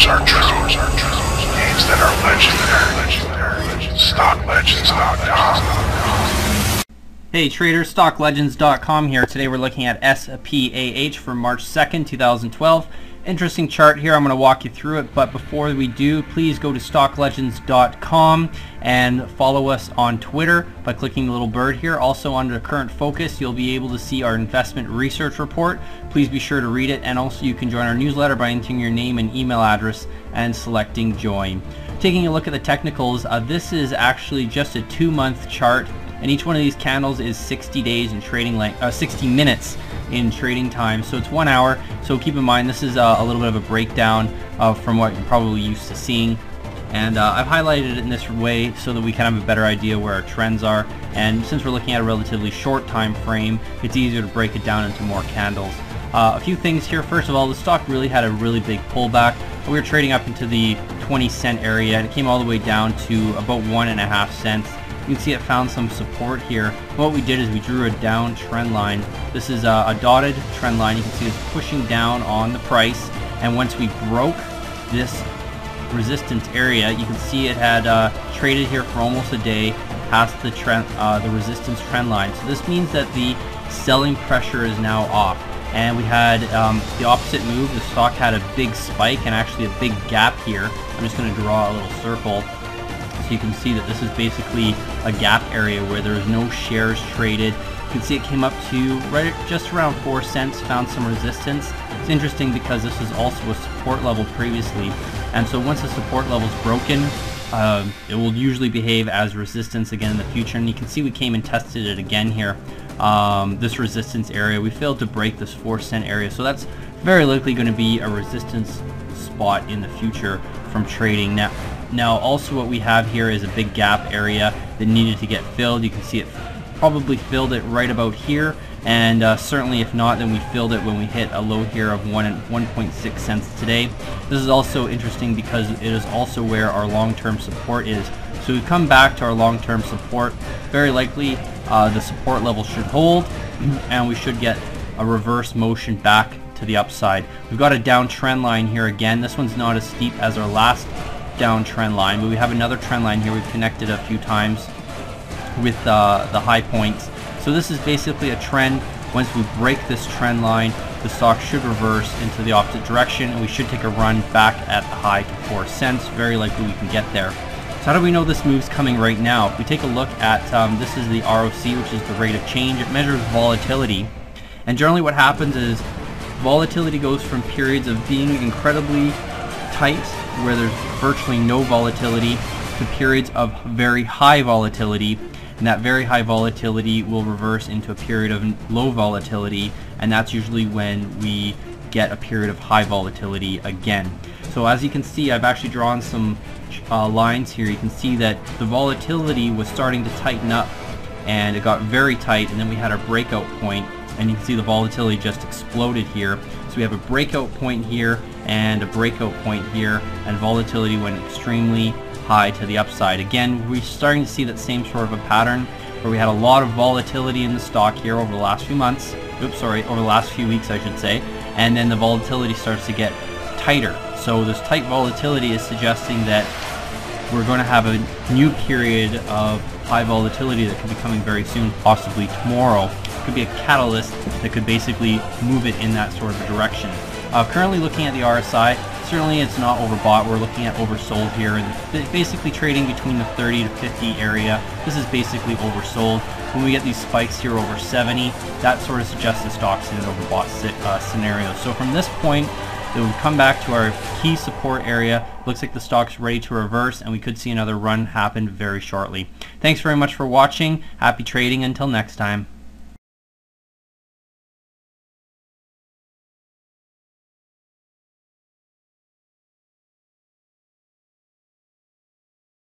Rumors are true. Names that are legendary. StockLegends.com. Hey traders, StockLegends.com here. Today we're looking at SPAH for March 2nd, 2012. Interesting chart here. I'm going to walk you through it, but before we do, please go to StockLegends.com and follow us on Twitter by clicking the little bird here. Also under current focus, you'll be able to see our investment research report. Please be sure to read it, and also you can join our newsletter by entering your name and email address and selecting join. Taking a look at the technicals, this is actually just a 2-month chart, and each one of these candles is 60 days in trading length, 60 minutes in trading time, so it's 1 hour. So keep in mind this is a little bit of a breakdown from what you're probably used to seeing, and I've highlighted it in this way so that we can have a better idea where our trends are, and since we're looking at a relatively short time frame, it's easier to break it down into more candles. A few things here. First of all, the stock really had a really big pullback. We were trading up into the 20-cent area, and it came all the way down to about 1.5 cents. You can see it found some support here. What we did is we drew a down trend line. This is a dotted trend line. You can see it's pushing down on the price, and once we broke this resistance area, you can see it had traded here for almost a day past the trend, the resistance trend line. So this means that the selling pressure is now off, and we had the opposite move. The stock had a big spike and actually a big gap here. I'm just going to draw a little circle. You can see that this is basically a gap area where there is no shares traded. You can see it came up to right just around 4 cents, found some resistance. It's interesting because this was also a support level previously, and so once the support level is broken, it will usually behave as resistance again in the future. And you can see we came and tested it again here. This resistance area, we failed to break this 4-cent area, so that's very likely going to be a resistance spot in the future from trading. Now also what we have here is a big gap area that needed to get filled. You can see it probably filled it right about here, and certainly if not, then we filled it when we hit a low here of 1.6 cents today. This is also interesting because it is also where our long-term support is. So we come back to our long-term support. Very likely the support level should hold, and we should get a reverse motion back to the upside. We've got a down trend line here again. This one's not as steep as our last down trend line, but we have another trend line here. We've connected a few times with the high points. So this is basically a trend. Once we break this trend line, the stock should reverse into the opposite direction, and we should take a run back at the high to 4 cents. Very likely we can get there. So how do we know this move's coming right now? If we take a look at, this is the ROC, which is the rate of change. It measures volatility, and generally what happens is volatility goes from periods of being incredibly tight, where there's virtually no volatility, to periods of very high volatility, and that very high volatility will reverse into a period of low volatility, and that's usually when we get a period of high volatility again. So as you can see, I've actually drawn some lines here. You can see that the volatility was starting to tighten up, and it got very tight, and then we had our breakout point, and you can see the volatility just exploded here. So we have a breakout point here and a breakout point here, and volatility went extremely high to the upside. Again, we're starting to see that same sort of a pattern where we had a lot of volatility in the stock here over the last few months. Over the last few weeks I should say, and then the volatility starts to get tighter. So this tight volatility is suggesting that we're going to have a new period of high volatility that could be coming very soon, possibly tomorrow. It could be a catalyst that could basically move it in that sort of a direction. Currently looking at the RSI, certainly it's not overbought. We're looking at oversold here, and basically trading between the 30 to 50 area. This is basically oversold. When we get these spikes here over 70, that sort of suggests the stock's in an overbought scenario. So from this point, it would come back to our key support area. Looks like the stock's ready to reverse, and we could see another run happen very shortly. Thanks very much for watching. Happy trading until next time.